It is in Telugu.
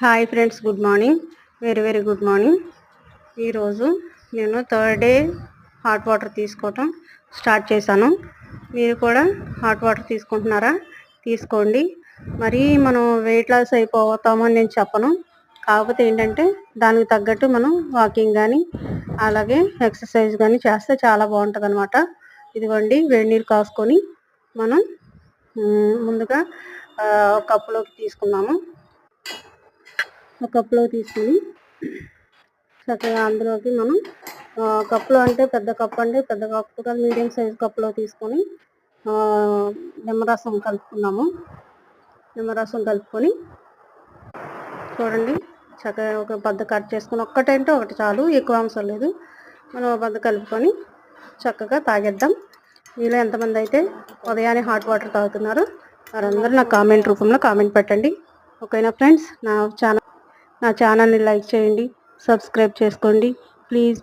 Hi friends, good morning. Very good morning. ఈరోజు నేను థర్డ్ డే హాట్ వాటర్ తీసుకోవటం స్టార్ట్ చేశాను. మీరు కూడా హాట్ వాటర్ తీసుకుంటున్నారా? తీసుకోండి. మరి మనం వెయిట్ లాస్ అయిపోతామని నేను చెప్పను. కాకపోతే ఏంటంటే దానికి తగ్గట్టు మనం వాకింగ్ కానీ అలాగే ఎక్సర్సైజ్ కానీ చేస్తే చాలా బాగుంటుంది అనమాట. ఇదిగోండి, వేడి నీరు కాసుకొని మనం ముందుగా కప్పులోకి తీసుకున్నాము. ఒక కప్పులో తీసుకొని చక్కగా అందులోకి మనం కప్పులో అంటే పెద్ద కప్పు కాదు, మీడియం సైజ్ కప్పులో తీసుకొని నిమ్మరసం కలుపుకున్నాము. నిమ్మరసం కలుపుకొని చూడండి, చక్కగా ఒక బద్ద కట్ చేసుకొని ఒక్కటంటే ఒకటి చాలు, ఎక్కువ అవసరం లేదు. మనం బద్ద కలుపుకొని చక్కగా తాగేద్దాం. మీలో ఎంతమంది అయితే ఉదయాన్నే హాట్ వాటర్ తాగుతున్నారో వారందరూ నాకు కామెంట్ రూపంలో కామెంట్ పెట్టండి. ఓకేనా ఫ్రెండ్స్? నా ఛానల్ని లైక్ చేయండి, సబ్స్క్రైబ్ చేసుకోండి. ప్లీజ్.